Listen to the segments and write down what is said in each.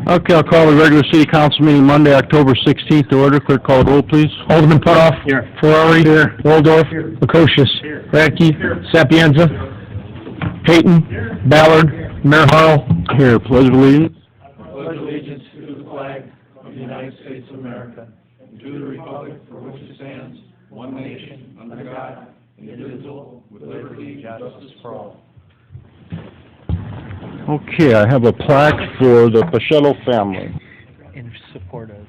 Okay, I'll call the regular city council meeting Monday, October 16th to order. Clerk, call the roll, please. Alderman Putoff. Here. Ferrari. Here. Waldorf. Here. Lukosius. Here. Radke. Here. Sapienza. Payton. Here. Ballard. Mayor Harrell. Here, pledge of allegiance. I pledge allegiance to the flag of the United States of America and to the republic for which it stands, one nation, under God, indivisible, with liberty and justice for all. Okay, I have a plaque for the Pichetto family. In support of,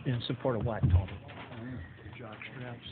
in support of what, Tony? Jock straps.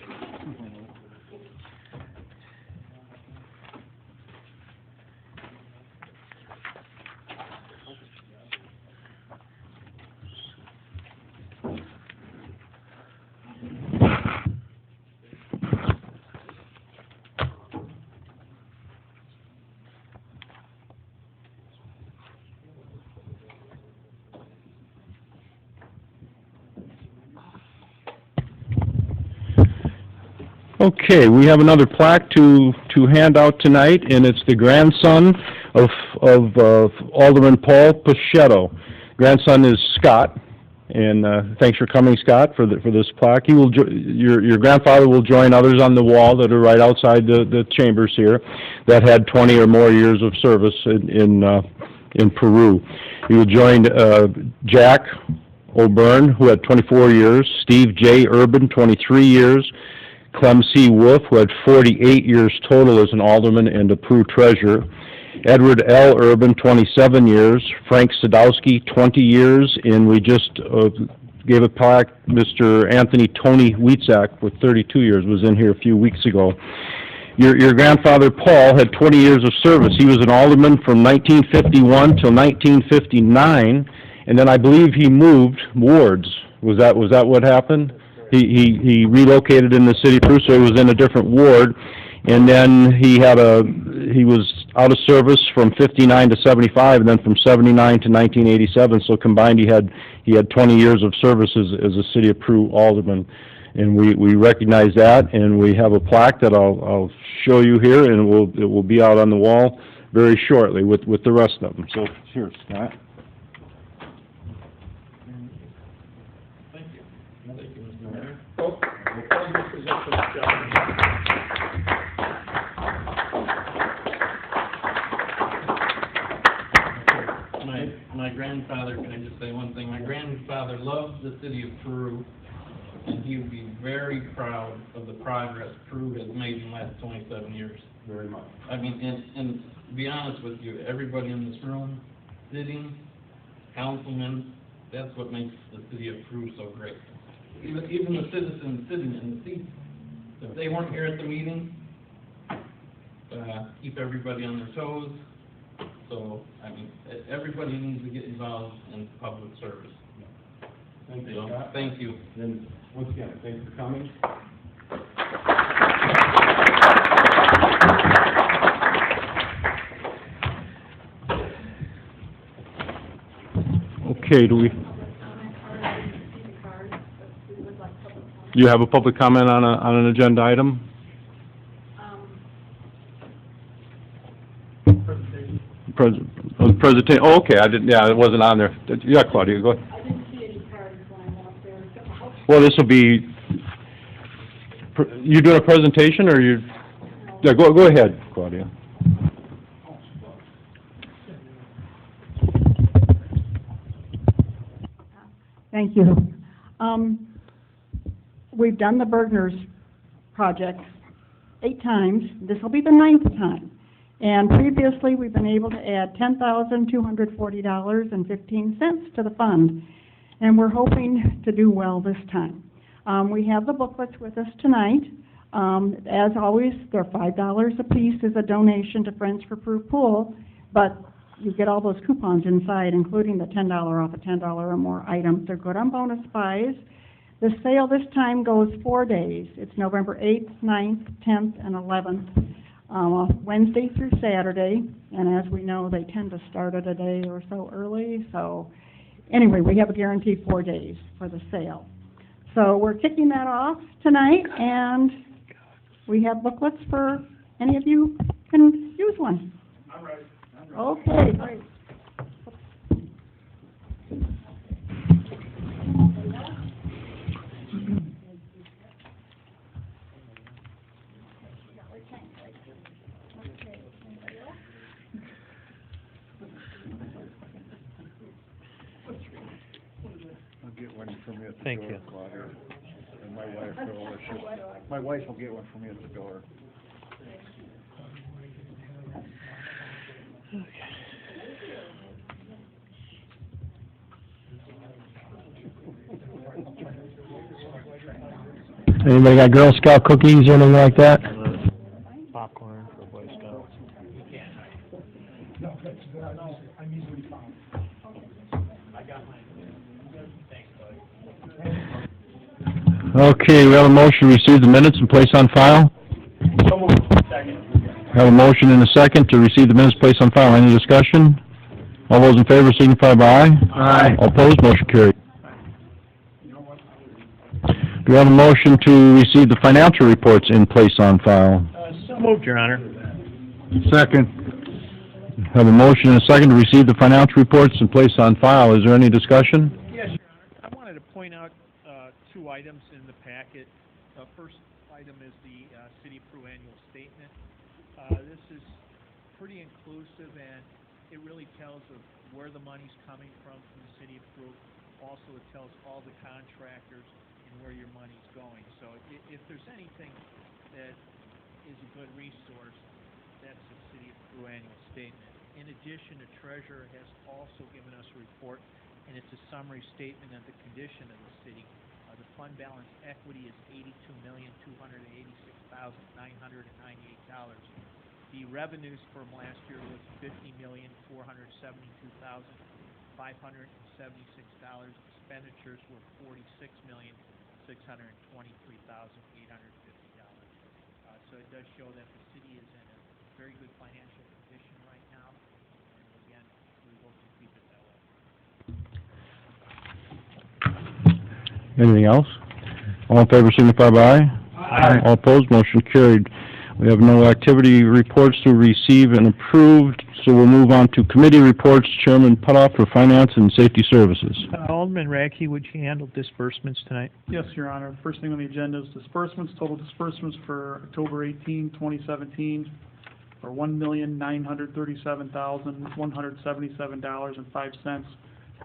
Okay, we have another plaque to hand out tonight, and it's the grandson of Alderman Paul Pichetto. Grandson is Scott, and thanks for coming, Scott, for this plaque. He will your grandfather will join others on the wall that are right outside the chambers here that had 20 or more years of service in Peru. He will join Jack O'Byrne, who had 24 years, Steve J. Urban, 23 years, Clem C. Wolf, who had 48 years total as an alderman and a Peru treasurer, Edward L. Urban, 27 years, Frank Sadowski, 20 years, and we just gave a plaque, Mr. Anthony Tony Wietzak, with 32 years, was in here a few weeks ago. Your grandfather, Paul, had 20 years of service. He was an alderman from 1951 till 1959, and then I believe he moved wards. Was that what happened? He relocated in the city of Peru, so he was in a different ward, and then he was out of service from 59 to 75, and then from 79 to 1987. So combined, he had 20 years of service as a city of Peru alderman, and we recognize that, and we have a plaque that I'll show you here, and it will be out on the wall very shortly with the rest of them. So here, Scott. My grandfather, can I just say one thing? My grandfather loved the city of Peru, and he would be very proud of the progress Peru has made in the last 27 years. Very much. I mean, and to be honest with you, everybody in this room, sitting, councilmen, that's what makes the city of Peru so great. Even the citizens sitting in the seats, if they weren't here at the meeting, keep everybody on their toes. So, I mean, everybody needs to get involved in public service. Thank you, So, Scott. thank you. And once again, thanks for coming. Okay, do you have a public comment on an agenda item? Presentation. Oh, okay, I didn't. Yeah, it wasn't on there. Yeah, Claudia, go ahead. I didn't see any cards lying out there. Well, this will be. You doing a presentation, or you? Yeah, go ahead, Claudia. Thank you. We've done the Bergner's project 8 times. This will be the 9th time. And previously, we've been able to add $10,240.15 to the fund. And we're hoping to do well this time. We have the booklets with us tonight. As always, they're $5 a piece as a donation to Friends for Peru Pool, but you get all those coupons inside, including the $10 off a $10 or more items. They're good on bonus buys. The sale this time goes 4 days. It's November 8th, 9th, 10th, and 11th, Wednesday through Saturday. And as we know, they tend to start at a day or so early. So anyway, we have a guaranteed 4 days for the sale. So we're kicking that off tonight, and we have booklets for any of you can use one. All right. Okay, great. one for me at the door. Thank you. Claudia. And my wife will get one for me at the door. Anybody got Girl Scout cookies or anything like that? Popcorn for Boy Scouts. Okay, we have a motion to receive the minutes and place on file. Have a motion and a second to receive the minutes placed on file. Any discussion? All those in favor signify by aye. Aye. All opposed, motion carried. Do we have a motion to receive the financial reports in place on file? So moved, Your Honor. Second. Have a motion and a second to receive the financial reports in place on file. Is there any discussion? Yes, Your Honor. I wanted to point out two items in the packet. First item is the City of Peru annual statement. This is pretty inclusive, and it really tells of where the money's coming from the City of Peru. Also, it tells all the contractors and where your money's going. So if there's anything that is a good resource, that's the City of Peru annual statement. In addition, the treasurer has also given us a report, and it's a summary statement of the condition of the city. The fund balance equity is $82,286,998. The revenues from last year was $50,472,576. Expenditures were $46,623,850. So it does show that the city is in a very good financial condition right now. And again, we hope to keep it that way. Anything else? All in favor signify by aye. Aye. All opposed, motion carried. We have no activity reports to receive and approved, so we'll move on to committee reports. Chairman Putoff for Finance and Safety Services. Alderman Radke, would you handle disbursements tonight? Yes, Your Honor. First thing on the agenda is disbursements. Total disbursements for October 18, 2017 are $1,937,177.05.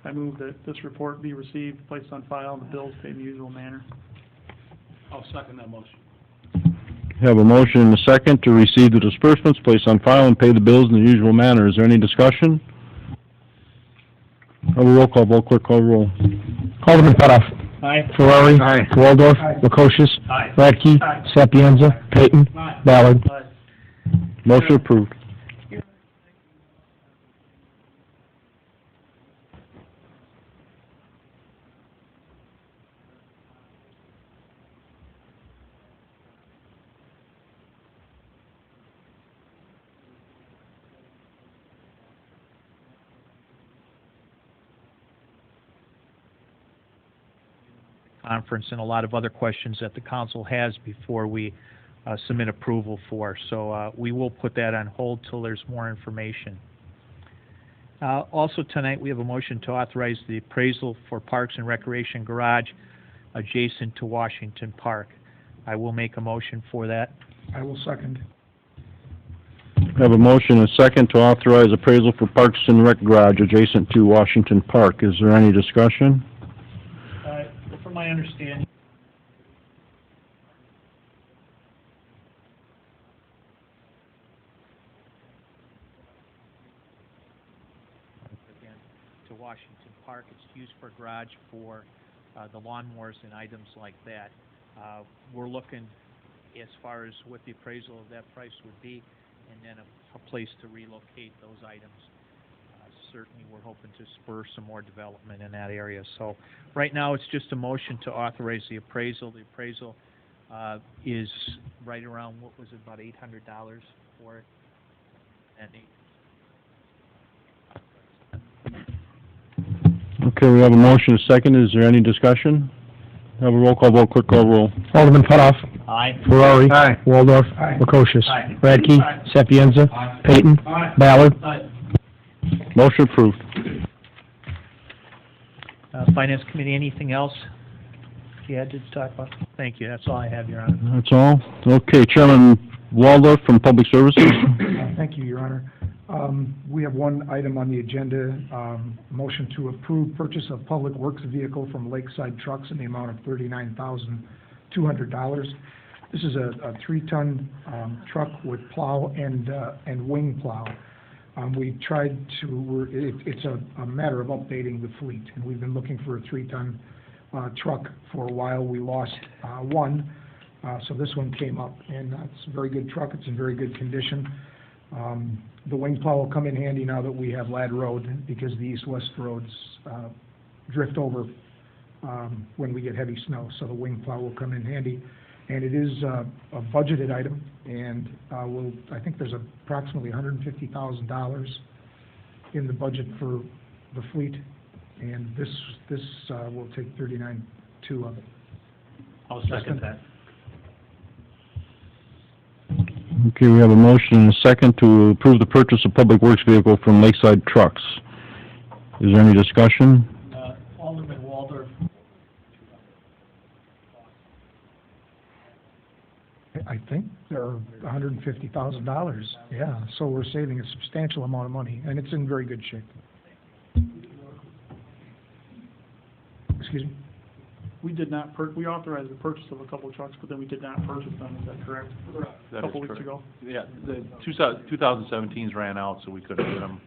I move that this report be received, placed on file, and the bills paid in the usual manner. I'll second that motion. Have a motion and a second to receive the disbursements, place on file, and pay the bills in the usual manner. Is there any discussion? Have a roll call vote. Clerk call roll. Alderman Putoff. Aye. Ferrari. Aye. Waldorf. Lukosius. Aye. Radke. Sapienza. Payton. Ballard. Motion approved. Conference and a lot of other questions that the council has before we submit approval for. So we will put that on hold till there's more information. Also tonight, we have a motion to authorize the appraisal for Parks and Recreation Garage adjacent to Washington Park. I will make a motion for that. I will second. Have a motion and a second to authorize appraisal for Parks and Rec Garage adjacent to Washington Park. Is there any discussion? From my understanding, again, to Washington Park, it's used for garage for the lawnmowers and items like that. We're looking as far as what the appraisal of that price would be, and then a place to relocate those items. Certainly, we're hoping to spur some more development in that area. So right now, it's just a motion to authorize the appraisal. The appraisal is right around, what was it, about $800 for it? And Okay, we have a motion and a second. Is there any discussion? Have a roll call vote. Clerk call roll. Alderman Putoff. Aye. Ferrari. Aye. Waldorf. Lukosius. Radke. Sapienza. Payton. Ballard. Motion approved. Finance Committee, anything else you had to talk about? Thank you. That's all I have, Your Honor. That's all? Okay, Chairman Waldorf from Public Services. Thank you, Your Honor. We have one item on the agenda, motion to approve purchase of public works vehicle from Lakeside Trucks in the amount of $39,200. This is a 3-ton truck with plow and wing plow. We tried to, it's a matter of updating the fleet, and we've been looking for a 3-ton truck for a while. We lost one, so this one came up, and it's a very good truck. It's in very good condition. The wing plow will come in handy now that we have Ladd Road, because the east-west roads drift over when we get heavy snow, so the wing plow will come in handy. And it is a budgeted item, and I think there's approximately $150,000 in the budget for the fleet, and this will take 39.2 of it. I'll second that. Okay, we have a motion and a second to approve the purchase of public works vehicle from Lakeside Trucks. Is there any discussion? Alderman Waldorf. I think they're $150,000, yeah, so we're saving a substantial amount of money, and it's in very good shape. Excuse me? We did not we authorized the purchase of a couple of trucks, but then we did not purchase them, is that correct? A couple weeks ago. Yeah, the 2017s ran out, so we couldn't get them.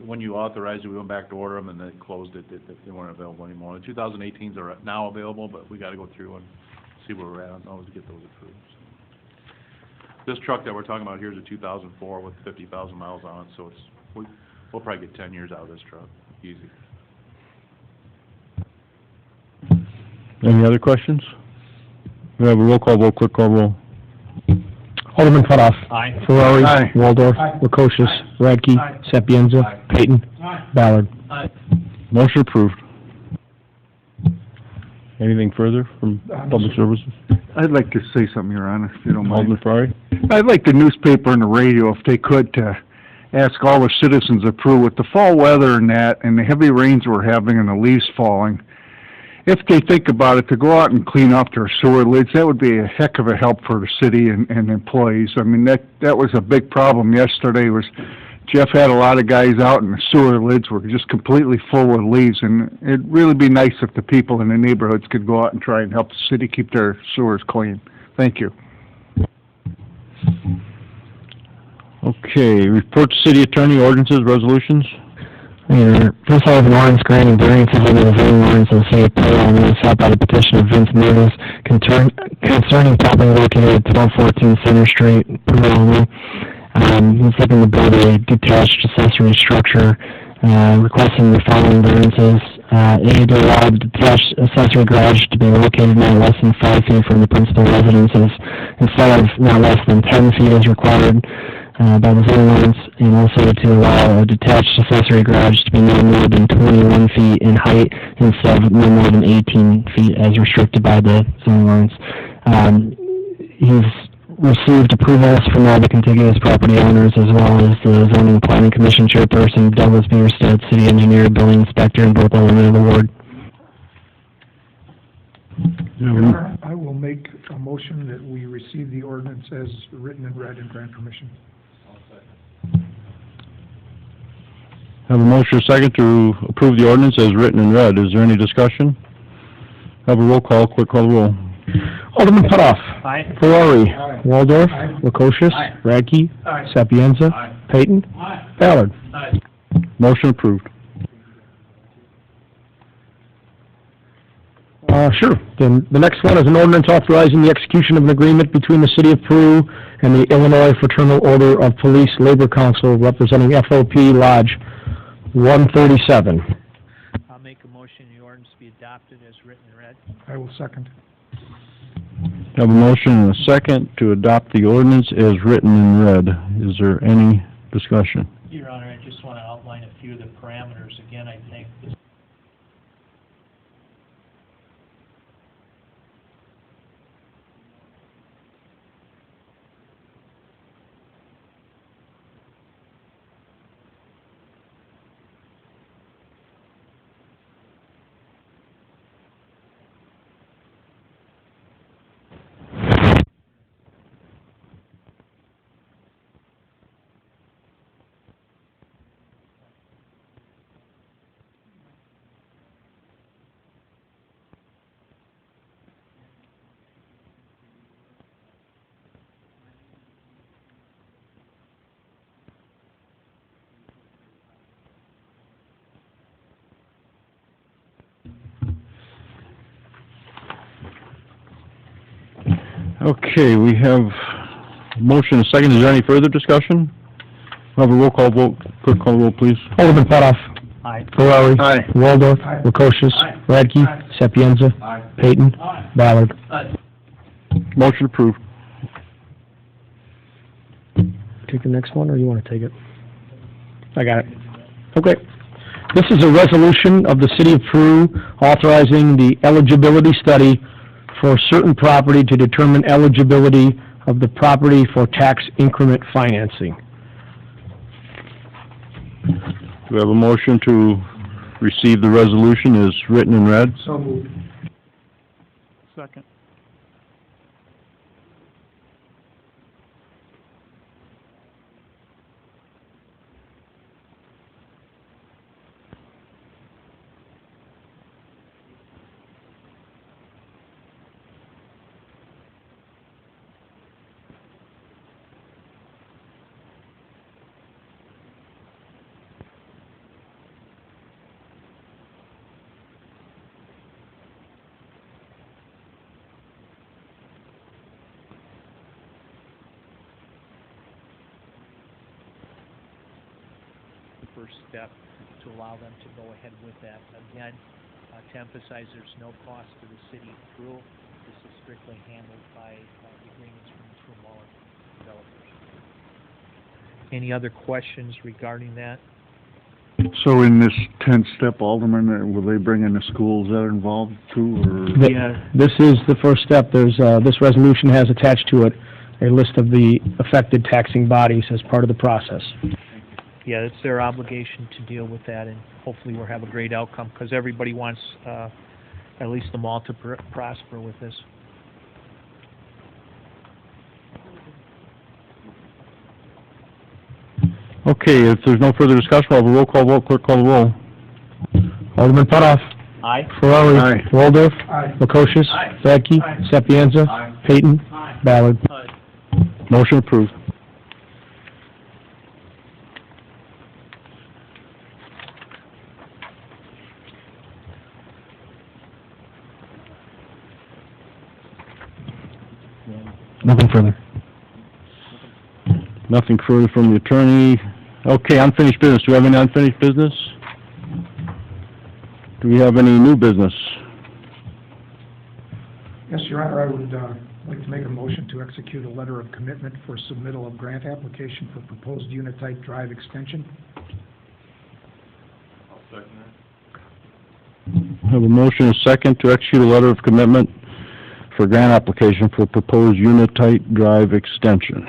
When you authorized it, we went back to order them, and they closed it, they weren't available anymore. The 2018s are now available, but we gotta go through and see where we're at on those to get those approved. This truck that we're talking about here is a 2004 with 50,000 miles on it, so we'll probably get 10 years out of this truck, easy. Any other questions? We have a roll call vote, quick call roll. Alderman Putoff. Aye. Ferrari. Aye. Waldorf. Aye. Lukosius. Radke. Aye. Sapienza. Aye. Payton. Aye. Ballard. Aye. Motion approved. Anything further from Public Services? I'd like to say something, Your Honor, if you don't mind. Alderman Ferrari? I'd like the newspaper and the radio, if they could, to ask all the citizens of Peru, with the fall weather and that, and the heavy rains we're having and the leaves falling, if they think about it, to go out and clean up their sewer lids. That would be a heck of a help for the city and employees. I mean, that was a big problem yesterday. Jeff had a lot of guys out, and the sewer lids were just completely full with leaves, and it'd really be nice if the people in the neighborhoods could go out and try and help the city keep their sewers clean. Thank you. Okay, report to city attorney, ordinances, resolutions. First, I have an ordinance granting variances under the zoning ordinance of the city of Peru, and this is out by the petition of Vince Murders concerning property located at 1214 Center Street, Peru, Illinois. He's looking to build a detached accessory structure, requesting the following variances. A, to allow the detached accessory garage to be located not less than 5 feet from the principal residences instead of not less than 10 feet as required by the zoning ordinance, and also to allow a detached accessory garage to be no more than 21 feet in height instead of no more than 18 feet as restricted by the zoning ordinance. He's received approvals from all the contiguous property owners, as well as the zoning planning commission chairperson, Douglas Bierstead, city engineer, building inspector, and both aldermen of the ward. I will make a motion that we receive the ordinance as written and read and grant permission. Have a motion and a second to approve the ordinance as written and read. Is there any discussion? Have a roll call, quick call roll. Alderman Putoff. Aye. Ferrari. Aye. Waldorf. Aye. Lukosius. Aye. Radke. Aye. Sapienza. Aye. Payton. Aye. Ballard. Aye. Motion approved. Sure. Then the next one is an ordinance authorizing the execution of an agreement between the City of Peru and the Illinois Fraternal Order of Police Labor Council representing FOP Lodge 137. I'll make a motion the ordinance be adopted as written and read. I will second. Have a motion and a second to adopt the ordinance as written and read. Is there any discussion? Your Honor, I just want to outline a few of the parameters. Again, I think this Okay, we have a motion and a second. Is there any further discussion? We'll have a roll call vote. Clerk, call the roll, please. Alderman Putoff. Aye. Ferrari. Aye. Waldorf. Aye. Lukosius. Aye. Radke. Aye. Sapienza. Aye. Payton. Aye. Ballard. Motion approved. Take the next one, or you want to take it? I got it. Okay. This is a resolution of the City of Peru authorizing the eligibility study for certain property to determine eligibility of the property for tax increment financing. Do we have a motion to receive the resolution as written and read? So moved. Second. The first step to allow them to go ahead with that. Again, to emphasize, there's no cost to the city of Peru. This is strictly handled by agreements from the smaller developers. Any other questions regarding that? So in this 10-step, Alderman, will they bring in the schools that are involved too, or? Yeah. This is the first step. There's, this resolution has attached to it a list of the affected taxing bodies as part of the process. Yeah, it's their obligation to deal with that, and hopefully we'll have a great outcome, because everybody wants at least the mall to prosper with this. Okay, if there's no further discussion, we'll have a roll call vote. Clerk, call the roll. Alderman Putoff. Aye. Ferrari. Aye. Waldorf. Aye. Lukosius. Aye. Radke. Aye. Sapienza. Aye. Payton. Aye. Ballard. Aye. Motion approved. Nothing further. Nothing further from the attorney. Okay, unfinished business. Do we have any unfinished business? Do we have any new business? Yes, Your Honor, I would like to make a motion to execute a letter of commitment for submittal of grant application for proposed unit-type drive extension. I'll second that. Have a motion and a second to execute a letter of commitment for grant application for proposed unit-type drive extension.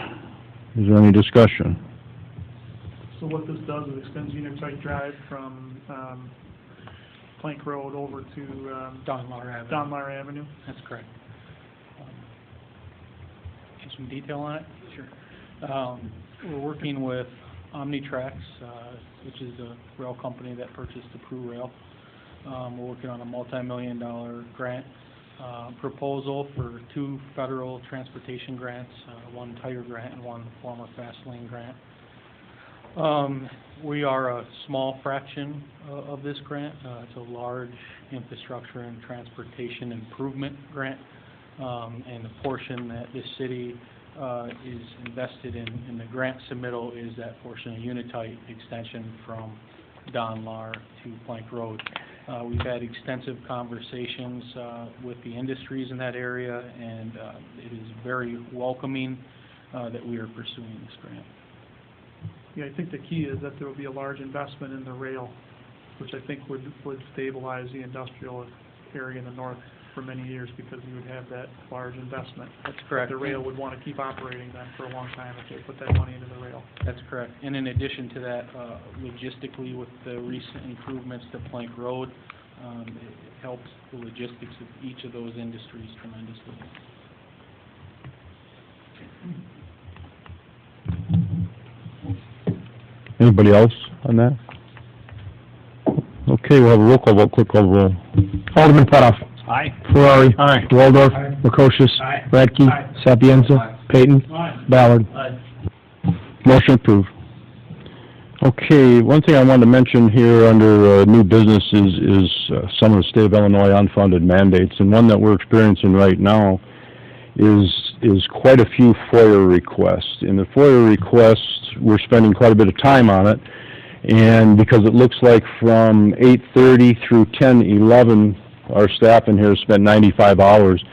Is there any discussion? So what this does is extends Unitite Drive from Plank Road over to Donlar Avenue. Donlar Avenue. That's correct. Just some detail on it? Sure. We're working with Omnitrax, which is a rail company that purchased the Peru Rail. We're working on a multi-million-dollar grant proposal for 2 federal transportation grants, one tire grant and one former fast lane grant. We are a small fraction of this grant. It's a large infrastructure and transportation improvement grant, and the portion that the city is invested in the grant submittal is that portion of Unitite extension from Donlar to Plank Road. We've had extensive conversations with the industries in that area, and it is very welcoming that we are pursuing this grant. Yeah, I think the key is that there will be a large investment in the rail, which I think would stabilize the industrial area in the north for many years, because you would have that large investment. That's correct. The rail would want to keep operating then for a long time if they put that money into the rail. That's correct. And in addition to that, logistically, with the recent improvements to Plank Road, it helps the logistics of each of those industries tremendously. Anybody else on that? Okay, we'll have a roll call vote. Clerk, call the roll. Alderman Putoff. Aye. Ferrari. Aye. Waldorf. Aye. Lukosius. Aye. Radke. Aye. Sapienza. Aye. Payton. Aye. Ballard. Aye. Motion approved. Okay, one thing I wanted to mention here under new business is some of the state of Illinois unfunded mandates, and one that we're experiencing right now is quite a few FOIA requests. And the FOIA requests, we're spending quite a bit of time on it, and because it looks like from 8:30 through 10:11, our staff in here spent 95 hours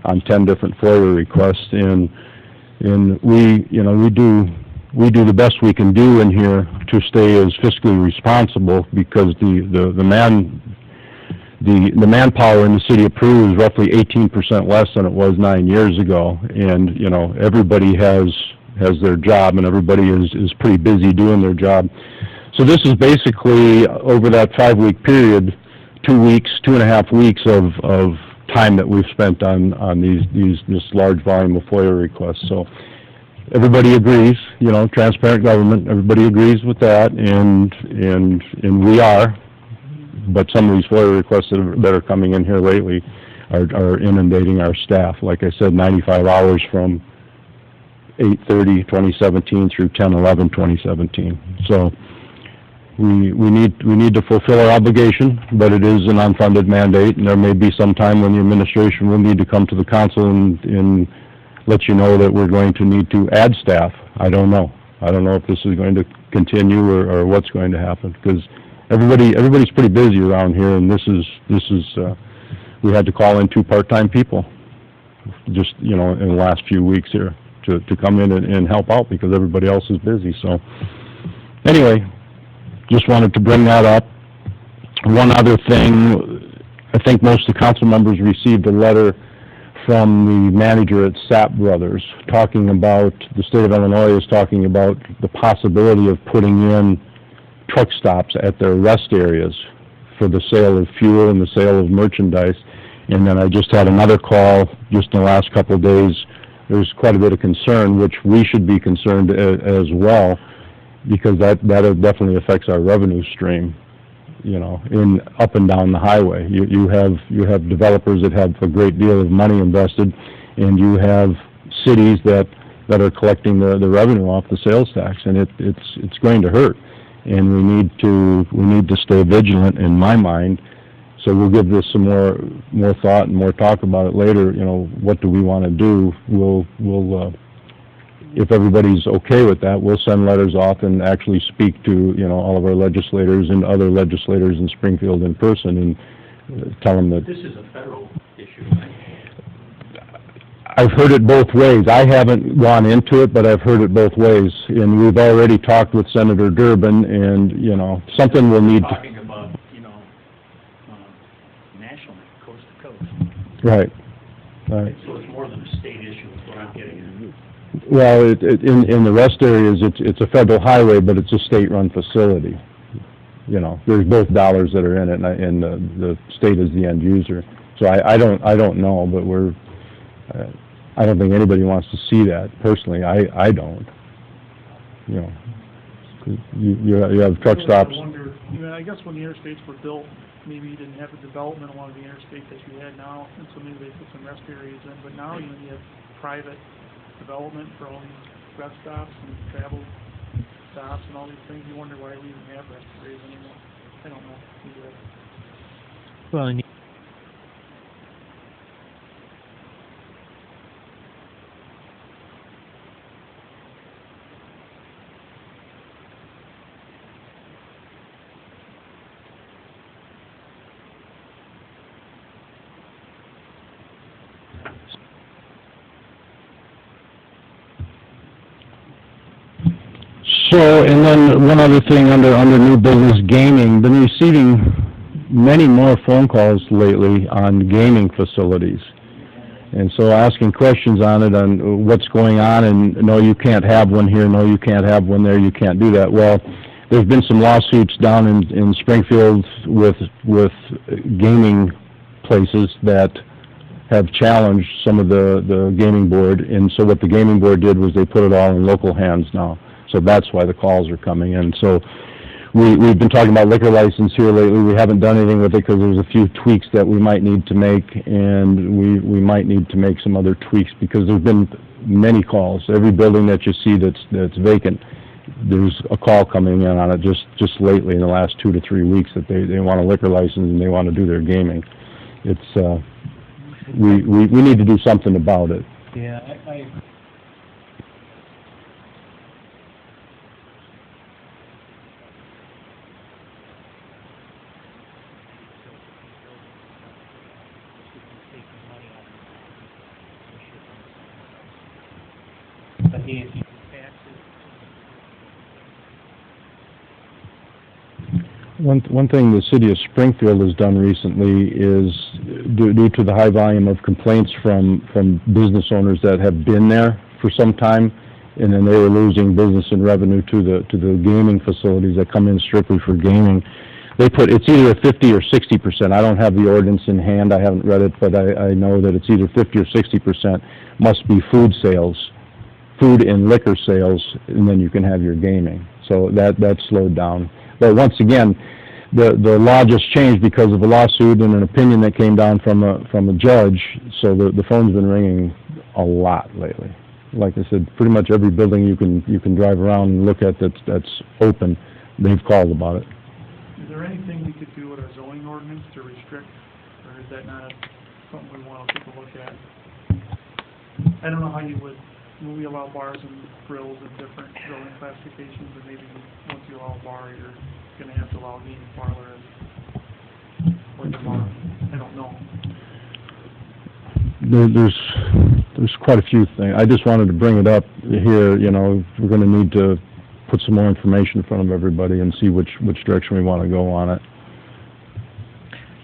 on 10 different FOIA requests, and we do the best we can do in here to stay as fiscally responsible, because the manpower in the city of Peru is roughly 18% less than it was 9 years ago, and everybody has their job, and everybody is pretty busy doing their job. So this is basically, over that 5-week period, 2.5 weeks of time that we've spent on this large volume of FOIA requests. So everybody agrees, transparent government, everybody agrees with that, and we are. But some of these FOIA requests that are coming in here lately are inundating our staff. Like I said, 95 hours from 8/30/2017 through 10/11/2017. So we need to fulfill our obligation, but it is an unfunded mandate, and there may be some time when the administration will need to come to the council and let you know that we're going to need to add staff. I don't know. I don't know if this is going to continue or what's going to happen, because everybody's pretty busy around here, and this is we had to call in 2 part-time people just in the last few weeks here to come in and help out, because everybody else is busy. So anyway, just wanted to bring that up. One other thing, I think most of the council members received a letter from the manager at Sapp Brothers talking about, the state of Illinois is talking about the possibility of putting in truck stops at their rest areas for the sale of fuel and the sale of merchandise. And then I just had another call just in the last couple of days. There's quite a bit of concern, which we should be concerned as well, because that definitely affects our revenue stream, in up and down the highway. You have developers that have a great deal of money invested, and you have cities that are collecting the revenue off the sales tax, and it's going to hurt. And we need to stay vigilant, in my mind. So we'll give this some more thought and more talk about it later. What do we want to do? We'll if everybody's okay with that, we'll send letters off and actually speak to all of our legislators and other legislators in Springfield in person and tell them that This is a federal issue, right? I've heard it both ways. I haven't gone into it, but I've heard it both ways. And we've already talked with Senator Durbin, and, something will need to... Talking about, nationally, coast to coast. Right. So it's more than a state issue, is what I'm getting at. Well, in the rest areas, it's a federal highway, but it's a state-run facility. There's both dollars that are in it, and the state is the end user. So I don't know, but I don't think anybody wants to see that, personally. I don't. You have truck stops. I wonder, I guess when the interstates were built, maybe you didn't have the development along the interstate that you had now, and so maybe they put some rest areas in, but now you have private development for all these rest stops and travel stops and all these things. You wonder why we even have rest areas anymore. I don't know. Well, So, and then one other thing under new business, gaming. Been receiving many more phone calls lately on gaming facilities. And so asking questions on it, on what's going on, and no, you can't have one here, no, you can't have one there, you can't do that. Well, there's been some lawsuits down in Springfield with gaming places that have challenged some of the gaming board, and so what the gaming board did was they put it all in local hands now. So that's why the calls are coming in. So we've been talking about liquor license here lately. We haven't done anything with it because there's a few tweaks that we might need to make, and we might need to make some other tweaks because there's been many calls. Every building that you see that's vacant, there's a call coming in on it just lately in the last 2 to 3 weeks that they want a liquor license and they want to do their gaming. It's we need to do something about it. Yeah, I But hey, if you tax it, One thing the city of Springfield has done recently is, due to the high volume of complaints from business owners that have been there for some time, and then they were losing business and revenue to the gaming facilities that come in strictly for gaming, they put, it's either 50 or 60%. I don't have the ordinance in hand, I haven't read it, but I know that it's either 50 or 60% must be food sales, food and liquor sales, and then you can have your gaming. So that slowed down. But once again, the law just changed because of a lawsuit and an opinion that came down from a judge, so the phone's been ringing a lot lately. Like I said, pretty much every building you can drive around and look at that's open, they've called about it. Is there anything we could do with our zoning ordinance to restrict, or is that not something we want to take a look at? I don't know how you would, when we allow bars and grills in different zoning classifications, and maybe once you allow a bar, you're gonna have to allow eating parlor as, like a bar. I don't know. There's quite a few things. I just wanted to bring it up here, you know, we're gonna need to put some more information in front of everybody and see which direction we want to go on it.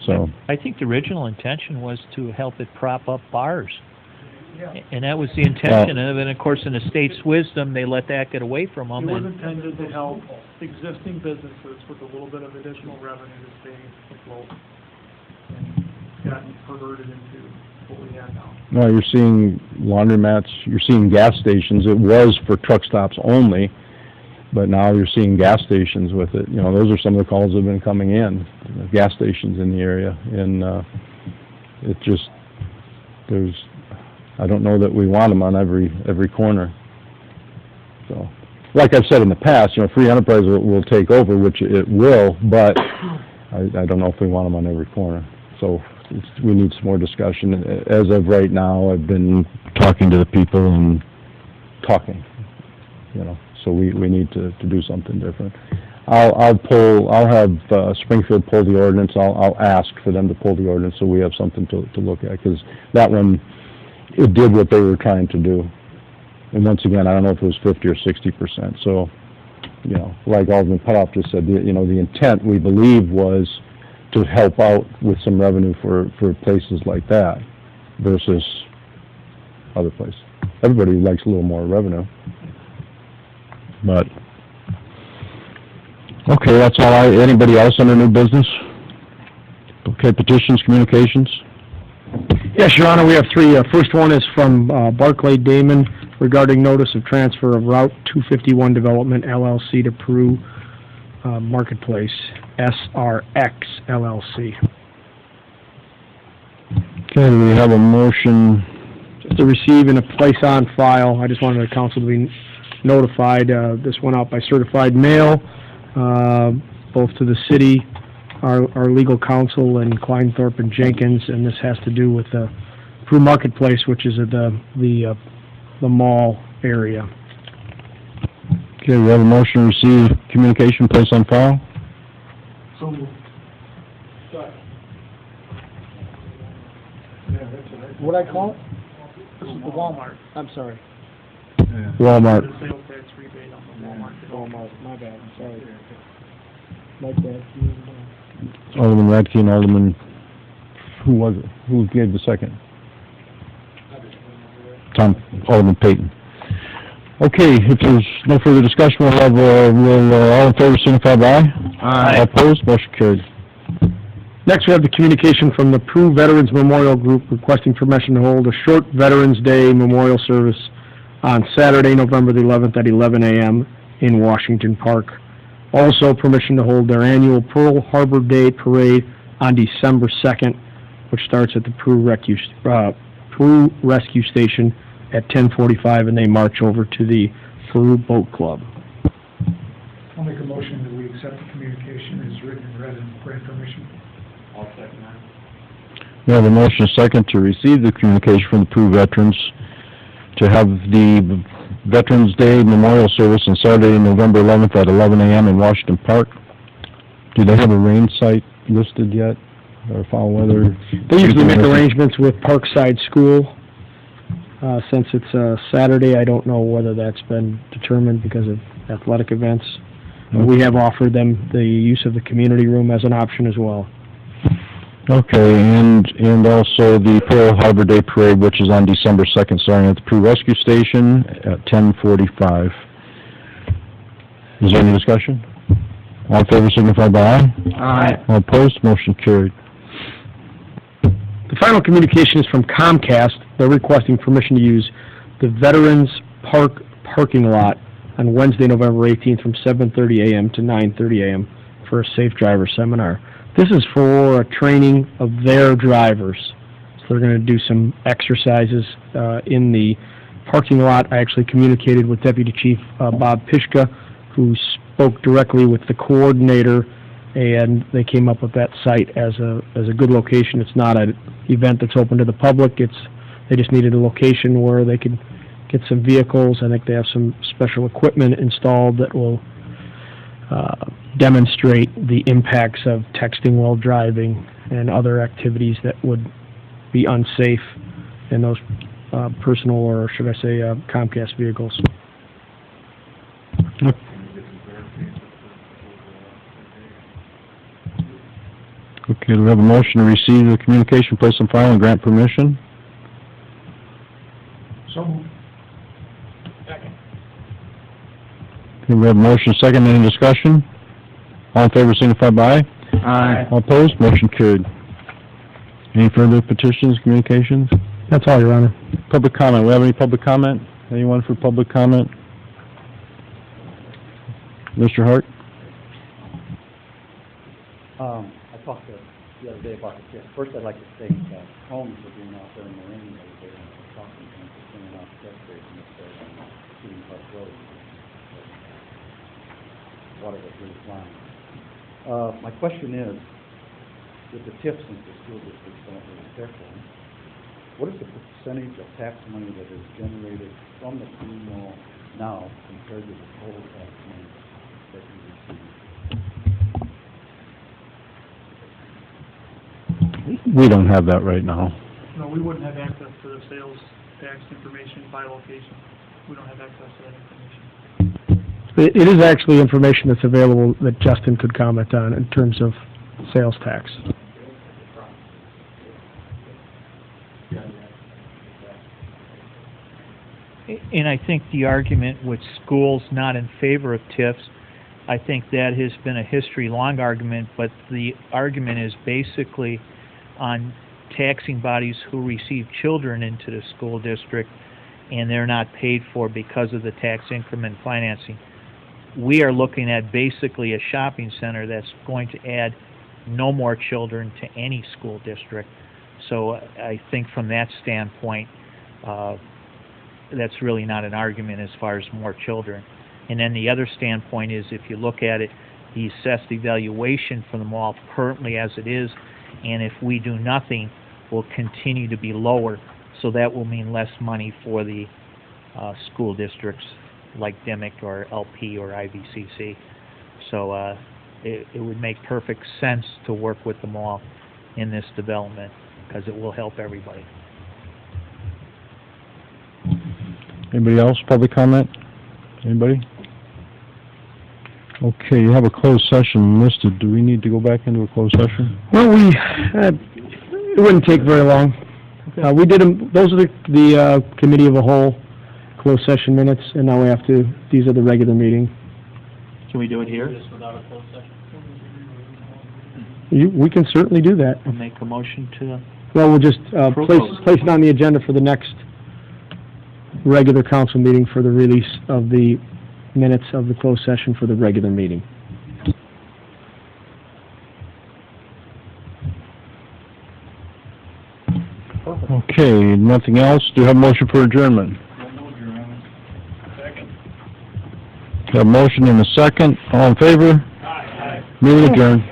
So. I think the original intention was to help it prop up bars. Yeah. And that was the intention of it, and of course, in the state's wisdom, they let that get away from them. It was And intended to help existing businesses with a little bit of additional revenue to stay afloat. And gotten perverted into what we have now. No, you're seeing laundromats, you're seeing gas stations. It was for truck stops only, but now you're seeing gas stations with it. You know, those are some of the calls that have been coming in, gas stations in the area. And it just, I don't know that we want them on every corner. So, like I've said in the past, you know, free enterprise will take over, which it will, but I don't know if we want them on every corner. So we need some more discussion. As of right now, I've been talking to the people and talking, you know, so we need to do something different. I'll have Springfield pull the ordinance. I'll ask for them to pull the ordinance so we have something to look at, because that one, it did what they were trying to do. And once again, I don't know if it was 50 or 60%. So, you know, like Alderman Putoff just said, you know, the intent, we believe, was to help out with some revenue for places like that versus other places. Everybody likes a little more revenue. But, okay, that's all anybody else under new business? Okay, petitions, communications? Yes, Your Honor, we have three. First one is from Barclay Damon regarding notice of transfer of Route 251 Development LLC to Peru Marketplace, SRX LLC. Okay, do we have a motion? Just to receive and to place on file. I just wanted the council to be notified. This went out by certified mail, both to the city, our legal counsel, and Kleinthorpe and Jenkins, and this has to do with the Peru Marketplace, which is at the mall area. Okay, we have a motion to receive communication, place on file. So, What'd I call it? this is the Walmart. I'm sorry. Walmart. The sales tax rebate on the Walmart. Walmart, my bad, I'm sorry. My bad. Alderman Radke and Alderman, who was it? Who gave the second? Alderman Payton. Okay, if there's no further discussion, we'll all in favor signify by aye. Aye. All opposed, motion carried. Next, we have the communication from the Peru Veterans Memorial Group requesting permission to hold a short Veterans Day memorial service on Saturday, November the 11th at 11 a.m. in Washington Park. Also, permission to hold their annual Pearl Harbor Day Parade on December 2nd, which starts at the Peru Rescue Station at 10:45, and they march over to the Peru Boat Club. I'll make a motion that we accept the communication as written and read and grant permission. I'll second that. We have a motion second to receive the communication from the Peru veterans to have the Veterans Day Memorial Service on Saturday, November 11th at 11 a.m. in Washington Park. Do they have a rain site listed yet, or foul weather? They usually make arrangements with Parkside School. Since it's a Saturday, I don't know whether that's been determined because of athletic events. We have offered them the use of the community room as an option as well. Okay, and also the Pearl Harbor Day Parade, which is on December 2nd, starting at the Peru Rescue Station at 10:45. Is there any discussion? All in favor signify by aye. Aye. All opposed, motion carried. The final communication is from Comcast. They're requesting permission to use the Veterans Park parking lot on Wednesday, November 18th from 7:30 a.m. to 9:30 a.m. for a safe driver seminar. This is for a training of their drivers. So they're going to do some exercises in the parking lot. I actually communicated with Deputy Chief Bob Pishka, who spoke directly with the coordinator, and they came up with that site as a good location. It's not an event that's open to the public. They just needed a location where they could get some vehicles. I think they have some special equipment installed that will demonstrate the impacts of texting while driving and other activities that would be unsafe in those personal, or should I say, Comcast vehicles. Okay, do we have a motion to receive the communication, place on file, and grant permission? So moved. Okay, we have a motion, second, any discussion? All in favor signify by aye. Aye. All opposed, motion carried. Any further petitions, communications? That's all, Your Honor. Public comment, we have any public comment? Anyone for public comment? Mr. Hart? I talked the other day about the TIF. First, I'd like to thank Holmes for being out there in the rain the other day and talking to him for cleaning out the catch basin up there on Shooting Park Road. Water was really flying. My question is, with the TIF, since the school districts don't really care for them, what is the percentage of tax money that is generated from the communal now compared to the total tax money that you receive? We don't have that right now. No, we wouldn't have access to the sales tax information by location. We don't have access to that information. It is actually information that's available that Justin could comment on in terms of sales tax. And I think the argument with schools not in favor of TIFs, I think that has been a history-long argument, but the argument is basically on taxing bodies who receive children into the school district and they're not paid for because of the tax increment financing. We are looking at basically a shopping center that's going to add no more children to any school district. So I think from that standpoint, that's really not an argument as far as more children. And then the other standpoint is, if you look at it, the assessed evaluation for the mall currently as it is, and if we do nothing, will continue to be lower. So that will mean less money for the school districts like Dimick or LP or IVCC. So it would make perfect sense to work with the mall in this development because it will help everybody. Anybody else, public comment? Anybody? Okay, you have a closed session listed. Do we need to go back into a closed session? Well, it wouldn't take very long. We did them, those are the committee of a whole closed session minutes, and now we have to, these are the regular meeting. Can we do it here? Just without a closed session? We can certainly do that. I'll make a motion to... Well, we'll just place it on the agenda for the next regular council meeting for the release of the minutes of the closed session for the regular meeting. Okay, nothing else? Do you have a motion for adjournment? Second. Have a motion and a second. All in favor? Aye. Meeting adjourned.